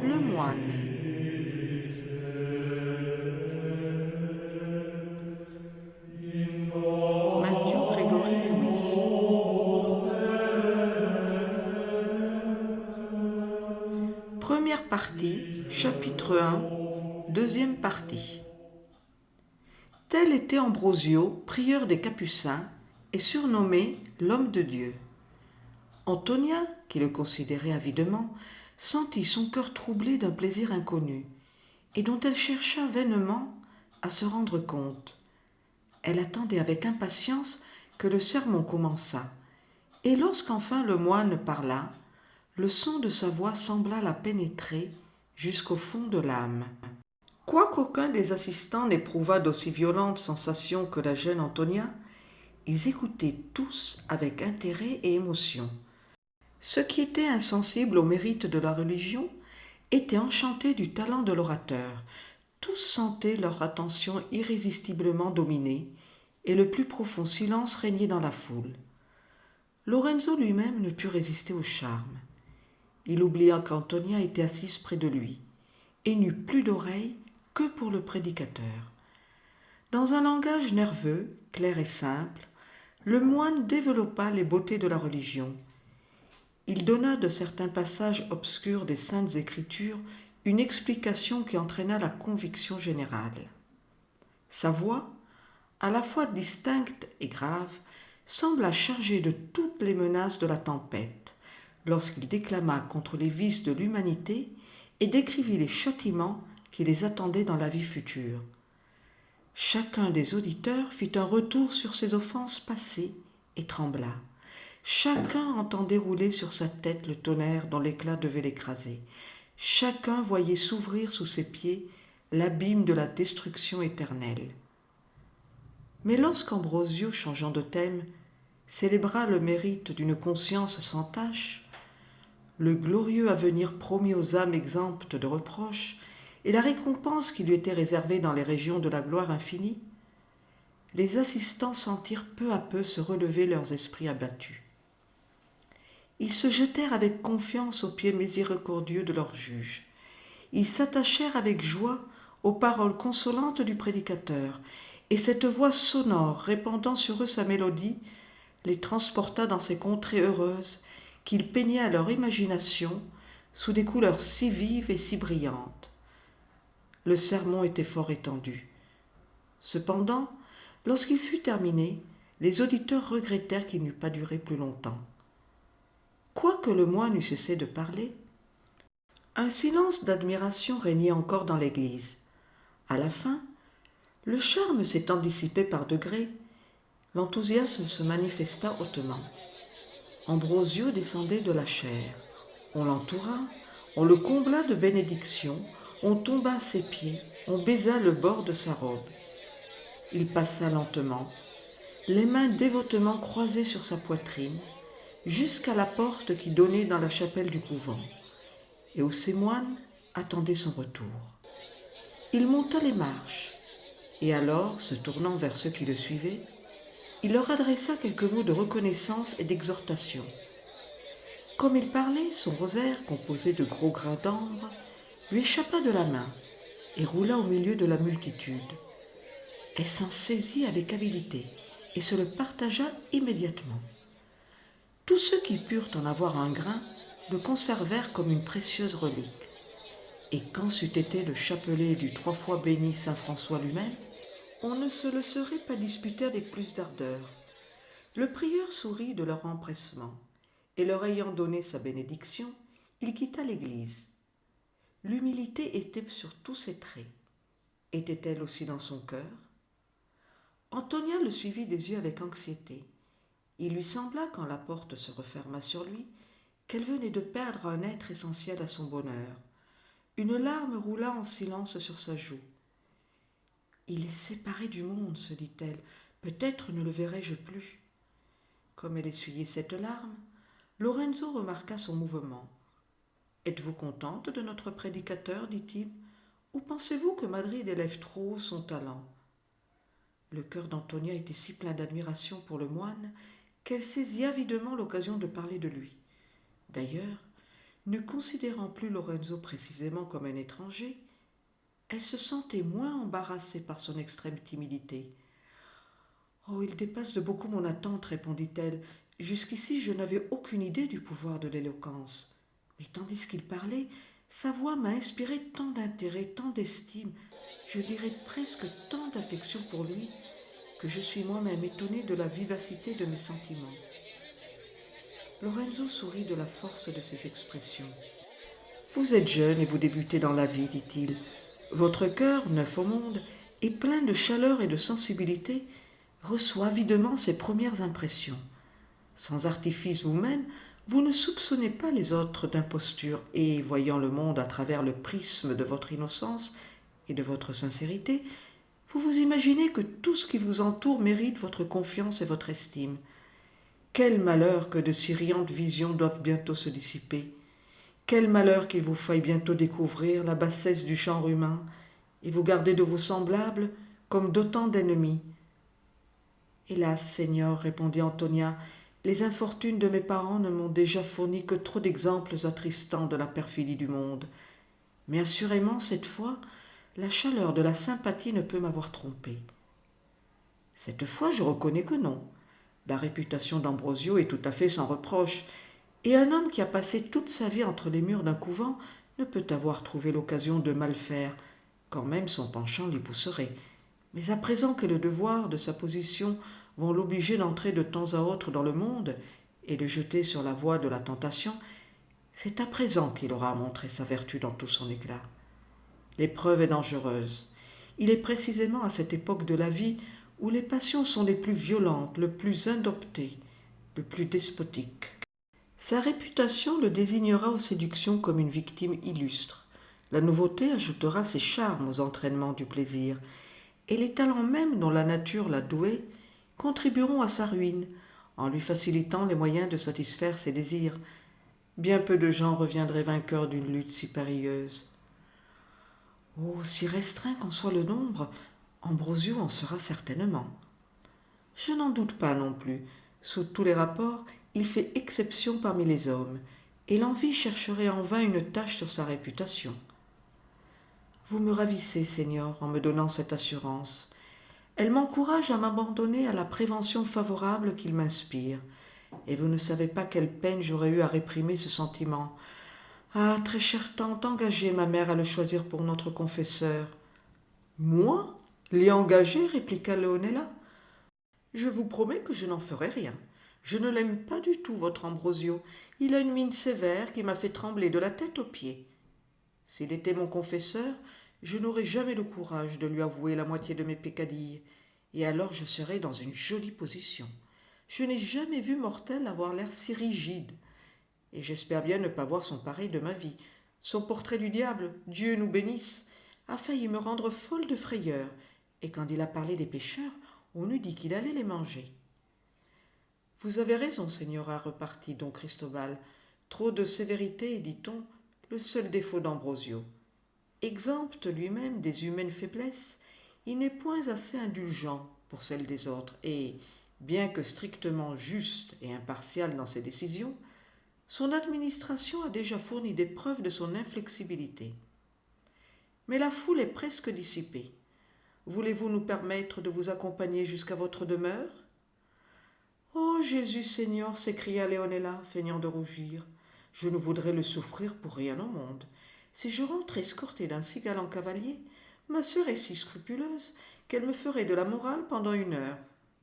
Le moine. Matthew Gregory Lewis. Première partie, chapitre 1, deuxième partie. Tel était Ambrosio, prieur des Capucins, et surnommé l'homme de Dieu. Antonia, qui le considérait avidement, sentit son cœur troublé d'un plaisir inconnu, et dont elle chercha vainement à se rendre compte. Elle attendait avec impatience que le sermon commençât, et lorsqu'enfin le moine parla, le son de sa voix sembla la pénétrer jusqu'au fond de l'âme. Quoiqu'aucun des assistants n'éprouvât d'aussi violentes sensations que la jeune Antonia, ils écoutaient tous avec intérêt et émotion. Ceux qui étaient insensibles au mérite de la religion étaient enchantés du talent de l'orateur. Tous sentaient leur attention irrésistiblement dominée, et le plus profond silence régnait dans la foule. Lorenzo lui-même ne put résister au charme. Il oublia qu'Antonia était assise près de lui, et n'eut plus d'oreille que pour le prédicateur. Dans un langage nerveux, clair et simple, le moine développa les beautés de la religion. Il donna de certains passages obscurs des Saintes Écritures une explication qui entraîna la conviction générale. Sa voix, à la fois distincte et grave, sembla chargée de toutes les menaces de la tempête, lorsqu'il déclama contre les vices de l'humanité et décrivit les châtiments qui les attendaient dans la vie future. Chacun des auditeurs fit un retour sur ses offenses passées et trembla. Chacun entendait rouler sur sa tête le tonnerre dont l'éclat devait l'écraser. Chacun voyait s'ouvrir sous ses pieds l'abîme de la destruction éternelle. Mais lorsqu'Ambrosio, changeant de thème, célébra le mérite d'une conscience sans tache, le glorieux avenir promis aux âmes exemptes de reproches et la récompense qui lui était réservée dans les régions de la gloire infinie, les assistants sentirent peu à peu se relever leurs esprits abattus. Ils se jetèrent avec confiance aux pieds miséricordieux de leur juge. Ils s'attachèrent avec joie aux paroles consolantes du prédicateur, et cette voix sonore répandant sur eux sa mélodie les transporta dans ces contrées heureuses qu'ils peignaient à leur imagination sous des couleurs si vives et si brillantes. Le sermon était fort étendu. Cependant, lorsqu'il fut terminé, les auditeurs regrettèrent qu'il n'eût pas duré plus longtemps. Quoique le moine eût cessé de parler, un silence d'admiration régnait encore dans l'église. À la fin, le charme s'étant dissipé par degrés, l'enthousiasme se manifesta hautement. Ambrosio descendait de la chaire. On l'entoura, on le combla de bénédictions, on tomba à ses pieds, on baisa le bord de sa robe. Il passa lentement, les mains dévotement croisées sur sa poitrine, jusqu'à la porte qui donnait dans la chapelle du couvent, et où ses moines attendaient son retour. Il monta les marches, et alors, se tournant vers ceux qui le suivaient, il leur adressa quelques mots de reconnaissance et d'exhortation. Comme il parlait, son rosaire, composé de gros grains d'ambre, lui échappa de la main et roula au milieu de la multitude. Elle s'en saisit avec avidité et se le partagea immédiatement. Tous ceux qui purent en avoir un grain le conservèrent comme une précieuse relique. Et quand c'eût été le chapelet du 3 fois béni saint François lui-même, on ne se le serait pas disputé avec plus d'ardeur. Le prieur sourit de leur empressement, et leur ayant donné sa bénédiction, il quitta l'église. L'humilité était sur tous ses traits. Était-elle aussi dans son cœur? Antonia le suivit des yeux avec anxiété. Il lui sembla, quand la porte se referma sur lui, qu'elle venait de perdre un être essentiel à son bonheur. Une larme roula en silence sur sa joue. « Il est séparé du monde, se dit-elle, peut-être ne le verrai-je plus. » Comme elle essuyait cette larme, Lorenzo remarqua son mouvement. « Êtes-vous contente de notre prédicateur, dit-il, ou pensez-vous que Madrid élève trop haut son talent ?» Le cœur d'Antonia était si plein d'admiration pour le moine qu'elle saisit avidement l'occasion de parler de lui. D'ailleurs, Ne considérant plus Lorenzo précisément comme un étranger, elle se sentait moins embarrassée par son extrême timidité. « Oh, il dépasse de beaucoup mon attente, répondit-elle. Jusqu'ici, je n'avais aucune idée du pouvoir de l'éloquence. Mais tandis qu'il parlait, sa voix m'a inspiré tant d'intérêt, tant d'estime, je dirais presque tant d'affection pour lui, que je suis moi-même étonnée de la vivacité de mes sentiments. » Lorenzo sourit de la force de ses expressions. « Vous êtes jeune et vous débutez dans la vie, dit-il. Votre cœur, neuf au monde, et plein de chaleur et de sensibilité, reçoit avidement ses premières impressions. Sans artifice vous-même, vous ne soupçonnez pas les autres d'imposture et, voyant le monde à travers le prisme de votre innocence et de votre sincérité, vous vous imaginez que tout ce qui vous entoure mérite votre confiance et votre estime. Quel malheur que de si riantes visions doivent bientôt se dissiper. Quel malheur qu'il vous faille bientôt découvrir la bassesse du genre humain et vous garder de vos semblables comme d'autant d'ennemis. » « Hélas, Seigneur, répondit Antonia, les infortunes de mes parents ne m'ont déjà fourni que trop d'exemples attristants de la perfidie du monde. Mais assurément, cette fois, la chaleur de la sympathie ne peut m'avoir trompé. » « Cette fois, je reconnais que non. La réputation d'Ambrosio est tout à fait sans reproche, et un homme qui a passé toute sa vie entre les murs d'un couvent ne peut avoir trouvé l'occasion de mal faire, quand même son penchant l'y pousserait. Mais à présent que le devoir de sa position vont l'obliger d'entrer de temps à autre dans le monde et de jeter sur la voie de la tentation, c'est à présent qu'il aura à montrer sa vertu dans tout son éclat. L'épreuve est dangereuse. Il est précisément à cette époque de la vie où les passions sont les plus violentes, le plus indoptées, le plus despotiques. Sa réputation le désignera aux séductions comme une victime illustre. La nouveauté ajoutera ses charmes aux entraînements du plaisir, et les talents mêmes dont la nature l'a doué contribueront à sa ruine, en lui facilitant les moyens de satisfaire ses désirs. Bien peu de gens reviendraient vainqueurs d'une lutte si périlleuse. Oh, si restreint qu'en soit le nombre, Ambrosio en sera certainement. Je n'en doute pas non plus. Sous tous les rapports, il fait exception parmi les hommes, et l'envie chercherait en vain une tache sur sa réputation. Vous me ravissez, Seigneur, en me donnant cette assurance. Elle m'encourage à m'abandonner à la prévention favorable qu'il m'inspire, et vous ne savez pas quelle peine j'aurais eu à réprimer ce sentiment. Ah, très cher tante, engagez ma mère à le choisir pour notre confesseur. Moi, l'y engager, répliqua Leonela. Je vous promets que je n'en ferai rien. Je ne l'aime pas du tout, votre Ambrosio. Il a une mine sévère qui m'a fait trembler de la tête aux pieds. S'il était mon confesseur, je n'aurais jamais le courage de lui avouer la moitié de mes peccadilles, et alors je serais dans une jolie position. Je n'ai jamais vu mortel avoir l'air si rigide, et j'espère bien ne pas voir son pareil de ma vie. Son portrait du diable, Dieu nous bénisse, a failli me rendre folle de frayeur, et quand il a parlé des pécheurs, on eût dit qu'il allait les manger. Vous avez raison, Señora, repartit don Cristobal. Trop de sévérité est, dit-on, le seul défaut d'Ambrosio. Exempt lui-même des humaines faiblesses, il n'est point assez indulgent pour celles des autres, et, bien que strictement juste et impartial dans ses décisions, son administration a déjà fourni des preuves de son inflexibilité. Mais la foule est presque dissipée. Voulez-vous nous permettre de vous accompagner jusqu'à votre demeure ? Oh Jésus Seigneur, s'écria Leonela, feignant de rougir, je ne voudrais le souffrir pour rien au monde. Si je rentre escortée d'un si galant cavalier, ma sœur est si scrupuleuse qu'elle me ferait de la morale pendant 1 heure.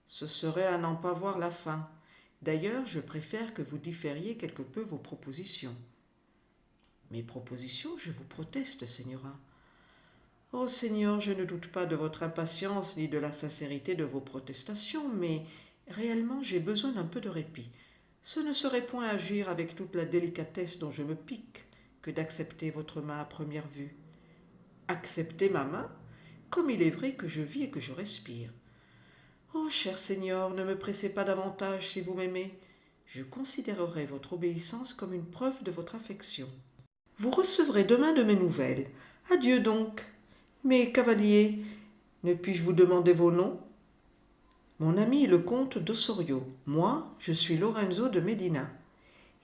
Ce serait à n'en pas voir la fin. D'ailleurs, je préfère que vous différiez quelque peu vos propositions. Mes propositions, je vous proteste, Señora. Oh Seigneur, je ne doute pas de votre impatience ni de la sincérité de vos protestations, mais réellement j'ai besoin d'un peu de répit. Ce ne serait point agir avec toute la délicatesse dont je me pique que d'accepter votre main à première vue. Accepter ma main, comme il est vrai que je vis et que je respire. Oh, cher Seigneur, ne me pressez pas davantage si vous m'aimez. Je considérerai votre obéissance comme une preuve de votre affection. Vous recevrez demain de mes nouvelles. Adieu donc. Mais, cavalier, ne puis-je vous demander vos noms ? Mon ami est le comte d'Ossorio. Moi, je suis Lorenzo de Medina.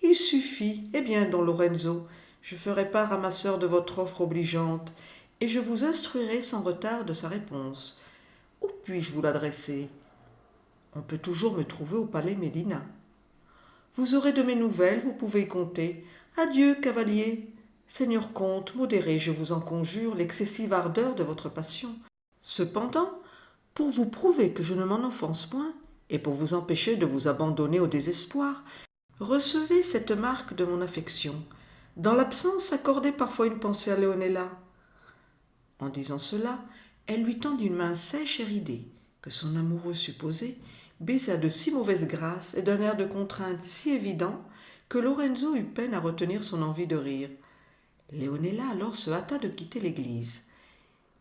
Il suffit. Eh bien, don Lorenzo, je ferai part à ma sœur de votre offre obligeante, et je vous instruirai sans retard de sa réponse. Où puis-je vous l'adresser? On peut toujours me trouver au palais Médina. Vous aurez de mes nouvelles, vous pouvez y compter. Adieu, cavalier. Seigneur comte, modérez, je vous en conjure, l'excessive ardeur de votre passion. Cependant, pour vous prouver que je ne m'en offense point, et pour vous empêcher de vous abandonner au désespoir, recevez cette marque de mon affection. Dans l'absence, accordez parfois une pensée à Leonela. En disant cela, elle lui tendit une main sèche et ridée, que son amoureux supposé baisa de si mauvaise grâce et d'un air de contrainte si évident que Lorenzo eut peine à retenir son envie de rire. Leonela alors se hâta de quitter l'église.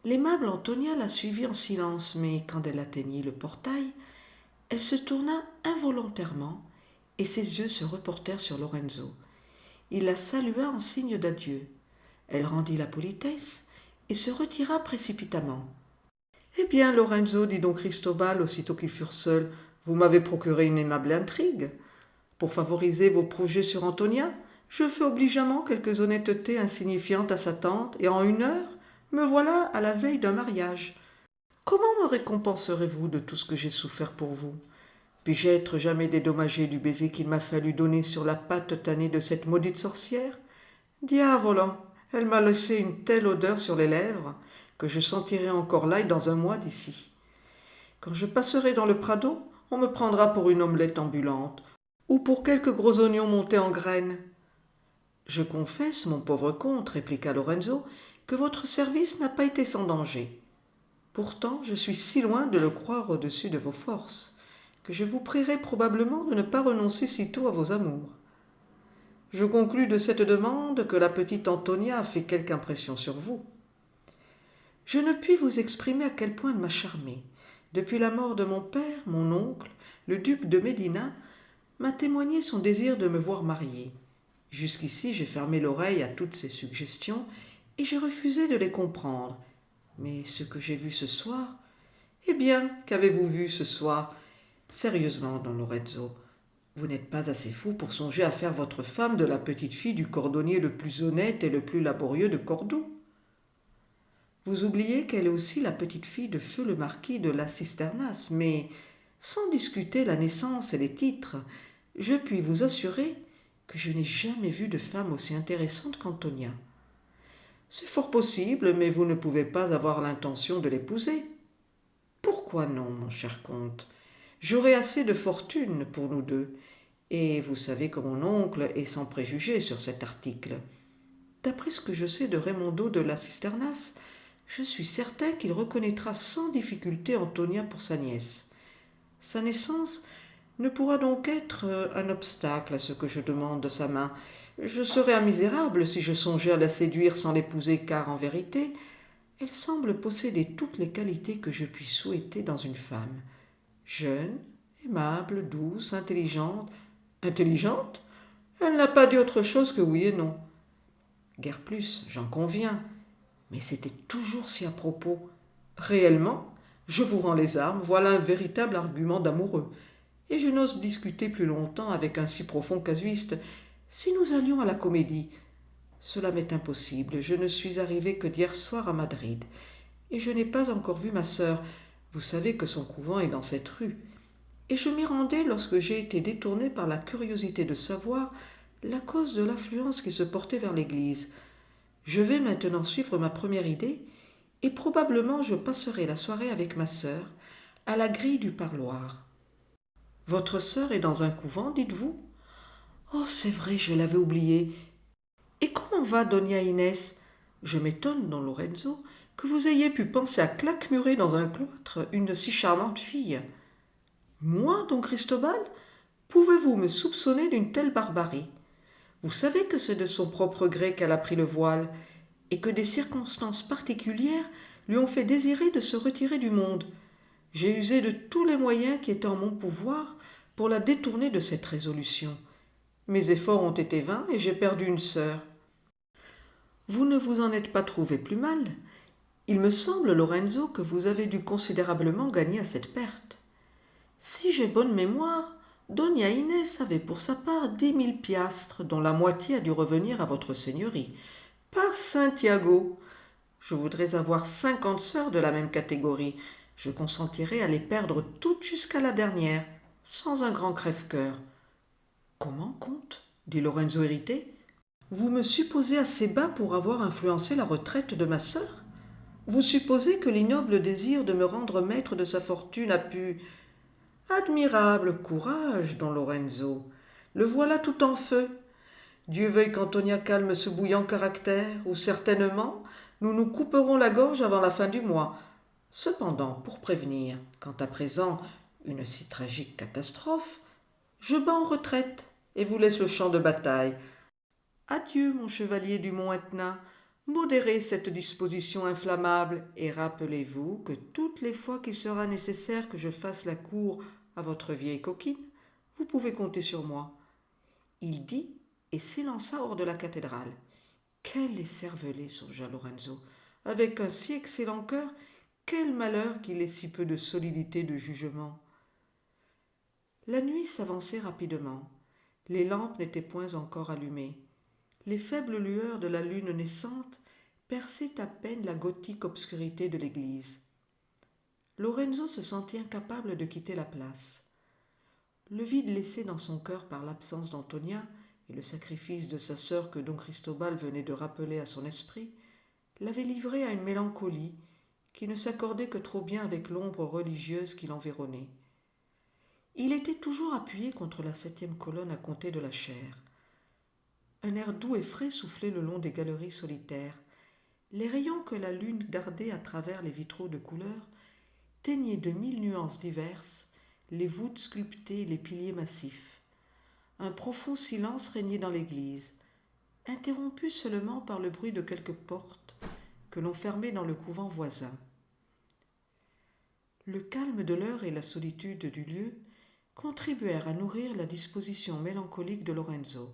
L'aimable Antonia la suivit en silence, mais quand elle atteignit le portail, elle se tourna involontairement et ses yeux se reportèrent sur Lorenzo. Il la salua en signe d'adieu. Elle rendit la politesse et se retira précipitamment. « Eh bien, Lorenzo, dit don Cristobal aussitôt qu'ils furent seuls, vous m'avez procuré une aimable intrigue. Pour favoriser vos projets sur Antonia, je fais obligeamment quelques honnêtetés insignifiantes à sa tante, et en 1 heure, me voilà à la veille d'un mariage. Comment me récompenserez-vous de tout ce que j'ai souffert pour vous? Puis-je être jamais dédommagé du baiser qu'il m'a fallu donner sur la patte tannée de cette maudite sorcière? Diavolant, elle m'a laissé une telle odeur sur les lèvres que je sentirai encore l'ail dans un mois d'ici. Quand je passerai dans le Prado, on me prendra pour une omelette ambulante, ou pour quelques gros oignons montés en graines. Je confesse, mon pauvre comte, répliqua Lorenzo, que votre service n'a pas été sans danger. Pourtant, je suis si loin de le croire au-dessus de vos forces, que je vous prierai probablement de ne pas renoncer si tôt à vos amours. Je conclus de cette demande que la petite Antonia a fait quelque impression sur vous. Je ne puis vous exprimer à quel point elle m'a charmé. Depuis la mort de mon père, mon oncle, le duc de Médina, m'a témoigné son désir de me voir mariée. Jusqu'ici, j'ai fermé l'oreille à toutes ces suggestions et j'ai refusé de les comprendre. Mais ce que j'ai vu ce soir... Eh bien, qu'avez-vous vu ce soir? Sérieusement, don Lorenzo, vous n'êtes pas assez fou pour songer à faire votre femme de la petite fille du cordonnier le plus honnête et le plus laborieux de Cordoue. Vous oubliez qu'elle est aussi la petite fille de feu le marquis de la Cisternas, mais, sans discuter la naissance et les titres, je puis vous assurer que je n'ai jamais vu de femme aussi intéressante qu'Antonia. C'est fort possible, mais vous ne pouvez pas avoir l'intention de l'épouser. Pourquoi non, mon cher comte? J'aurai assez de fortune pour nous deux, et vous savez que mon oncle est sans préjugés sur cet article. D'après ce que je sais de Raimondo de la Cisternas, je suis certain qu'il reconnaîtra sans difficulté Antonia pour sa nièce. Sa naissance ne pourra donc être un obstacle à ce que je demande de sa main. Je serais un misérable si je songeais à la séduire sans l'épouser, car en vérité, elle semble posséder toutes les qualités que je puis souhaiter dans une femme. Jeune, aimable, douce, intelligente. Intelligente? Elle n'a pas dit autre chose que oui et non. Guère plus, j'en conviens, mais c'était toujours si à propos. Réellement, je vous rends les armes, voilà un véritable argument d'amoureux, et je n'ose discuter plus longtemps avec un si profond casuiste. Si nous allions à la comédie, cela m'est impossible, je ne suis arrivé que d'hier soir à Madrid, et je n'ai pas encore vu ma sœur. Vous savez que son couvent est dans cette rue, et je m'y rendais lorsque j'ai été détourné par la curiosité de savoir la cause de l'affluence qui se portait vers l'église. Je vais maintenant suivre ma première idée, et probablement je passerai la soirée avec ma sœur à la grille du parloir. Votre sœur est dans un couvent, dites-vous? Oh, c'est vrai, je l'avais oublié. Et comment va Doña Inès? Je m'étonne, don Lorenzo, que vous ayez pu penser à claquemurer dans un cloître une si charmante fille. Moi, don Cristobal? Pouvez-vous me soupçonner d'une telle barbarie? Vous savez que c'est de son propre gré qu'elle a pris le voile, et que des circonstances particulières lui ont fait désirer de se retirer du monde. J'ai usé de tous les moyens qui étaient en mon pouvoir pour la détourner de cette résolution. Mes efforts ont été vains et j'ai perdu une sœur. Vous ne vous en êtes pas trouvé plus mal. Il me semble, Lorenzo, que vous avez dû considérablement gagner à cette perte. Si j'ai bonne mémoire, Doña Inès avait pour sa part 10 000 piastres, dont la moitié a dû revenir à votre seigneurie. Par Saint-Iago, je voudrais avoir 50 sœurs de la même catégorie. Je consentirais à les perdre toutes jusqu'à la dernière, sans un grand crève-cœur. Comment, comte? Dit Lorenzo irrité. Vous me supposez assez bas pour avoir influencé la retraite de ma sœur? Vous supposez que l'ignoble désir de me rendre maître de sa fortune a pu... Admirable courage, don Lorenzo. Le voilà tout en feu. Dieu veuille qu'Antonia calme ce bouillant caractère, ou certainement nous nous couperons la gorge avant la fin du mois. Cependant, pour prévenir, quant à présent, une si tragique catastrophe, je bats en retraite et vous laisse le champ de bataille. Adieu, mon chevalier du Mont Etna. Modérez cette disposition inflammable et rappelez-vous que toutes les fois qu'il sera nécessaire que je fasse la cour à votre vieille coquine, vous pouvez compter sur moi. Il dit et s'élança hors de la cathédrale. Quel écervelé, songea Lorenzo. Avec un si excellent cœur, quel malheur qu'il ait si peu de solidité de jugement. La nuit s'avançait rapidement. Les lampes n'étaient point encore allumées. Les faibles lueurs de la lune naissante perçaient à peine la gothique obscurité de l'église. Lorenzo se sentit incapable de quitter la place. Le vide laissé dans son cœur par l'absence d'Antonia et le sacrifice de sa sœur que don Cristobal venait de rappeler à son esprit l'avait livré à une mélancolie qui ne s'accordait que trop bien avec l'ombre religieuse qui l'environnait. Il était toujours appuyé contre la 7e colonne à compter de la chaire. Un air doux et frais soufflait le long des galeries solitaires. Les rayons que la lune dardait à travers les vitraux de couleur teignaient de 1000 nuances diverses les voûtes sculptées et les piliers massifs. Un profond silence régnait dans l'église, interrompu seulement par le bruit de quelques portes que l'on fermait dans le couvent voisin. Le calme de l'heure et la solitude du lieu contribuèrent à nourrir la disposition mélancolique de Lorenzo.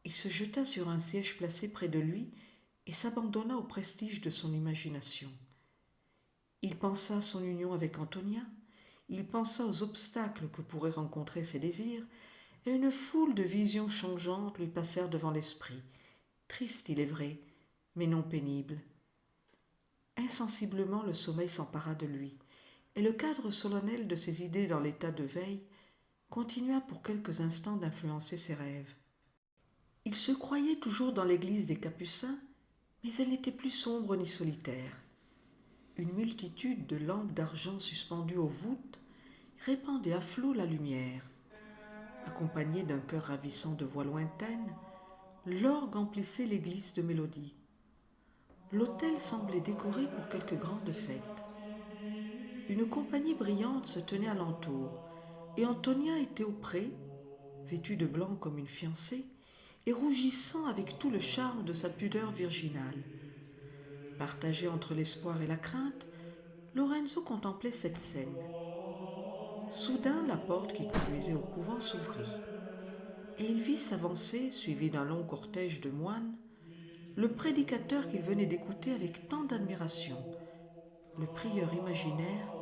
Il se jeta sur un siège placé près de lui et s'abandonna au prestige de son imagination. Il pensa à son union avec Antonia, il pensa aux obstacles que pourraient rencontrer ses désirs, et une foule de visions changeantes lui passèrent devant l'esprit, tristes il est vrai, mais non pénibles. Insensiblement le sommeil s'empara de lui, et le cadre solennel de ses idées dans l'état de veille continua pour quelques instants d'influencer ses rêves. Il se croyait toujours dans l'église des Capucins, mais elle n'était plus sombre ni solitaire. Une multitude de lampes d'argent suspendues aux voûtes répandait à flots la lumière. Accompagné d'un chœur ravissant de voix lointaines, l'orgue emplissait l'église de mélodies. L'autel semblait décoré pour quelque grande fête. Une compagnie brillante se tenait alentour, et Antonia était auprès, vêtue de blanc comme une fiancée, et rougissant avec tout le charme de sa pudeur virginale. Partagé entre l'espoir et la crainte, Lorenzo contemplait cette scène. Soudain, la porte qui conduisait au couvent s'ouvrit, et il vit s'avancer, suivi d'un long cortège de moines, le prédicateur qu'il venait d'écouter avec tant d'admiration. Le prieur imaginaire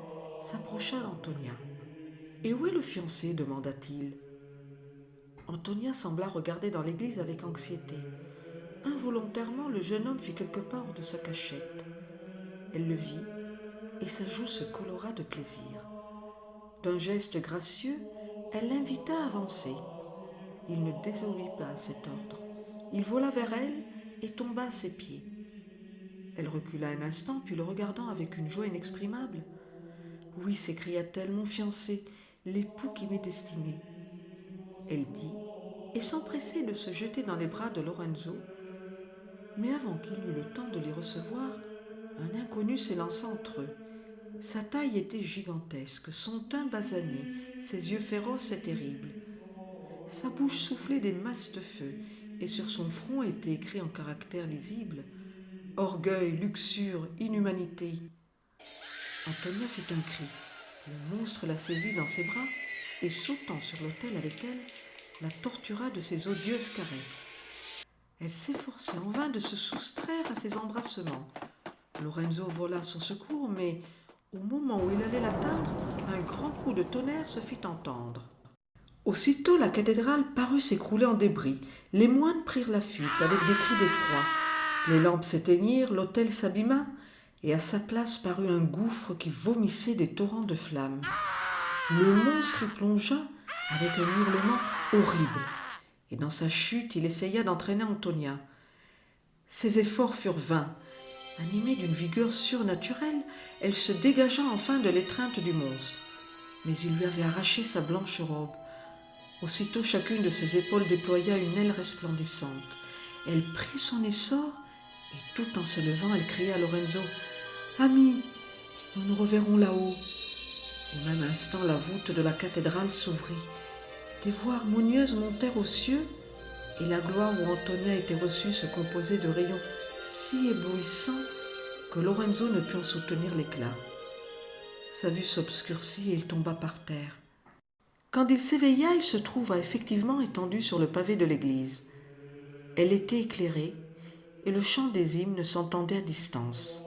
s'approcha d'Antonia. « Et où est le fiancé » demanda-t-il. Antonia sembla regarder dans l'église avec anxiété. Involontairement, le jeune homme fit quelques pas hors de sa cachette. Elle le vit, et sa joue se colora de plaisir. D'un geste gracieux, elle l'invita à avancer. Il ne désobéit pas à cet ordre. Il vola vers elle et tomba à ses pieds. Elle recula un instant, puis le regardant avec une joie inexprimable. « Oui, s'écria-t-elle, mon fiancé, l'époux qui m'est destiné. » Elle dit, et s'empressait de se jeter dans les bras de Lorenzo, mais avant qu'il eût le temps de les recevoir, un inconnu s'élança entre eux. Sa taille était gigantesque, son teint basané, ses yeux féroces et terribles. Sa bouche soufflait des masses de feu, et sur son front était écrit en caractères lisibles « Orgueil, luxure, inhumanité ». Antonia fit un cri. Le monstre la saisit dans ses bras et, sautant sur l'autel avec elle, la tortura de ses odieuses caresses. Elle s'efforçait en vain de se soustraire à ses embrassements. Lorenzo vola à son secours, mais au moment où il allait l'atteindre, un grand coup de tonnerre se fit entendre. Aussitôt la cathédrale parut s'écrouler en débris. Les moines prirent la fuite avec des cris d'effroi. Les lampes s'éteignirent, l'autel s'abîma, et à sa place parut un gouffre qui vomissait des torrents de flammes. Le monstre y plongea avec un hurlement horrible, et dans sa chute il essaya d'entraîner Antonia. Ses efforts furent vains. Animée d'une vigueur surnaturelle, elle se dégagea enfin de l'étreinte du monstre. Mais il lui avait arraché sa blanche robe. Aussitôt chacune de ses épaules déploya une aile resplendissante. Elle prit son essor et tout en s'élevant, elle cria à Lorenzo « Ami, nous nous reverrons là-haut !» Au même instant, la voûte de la cathédrale s'ouvrit. Des voix harmonieuses montèrent aux cieux et la gloire où Antonia était reçue se composait de rayons si éblouissants que Lorenzo ne put en soutenir l'éclat. Sa vue s'obscurcit et il tomba par terre. Quand il s'éveilla, il se trouva effectivement étendu sur le pavé de l'église. Elle était éclairée et le chant des hymnes s'entendait à distance.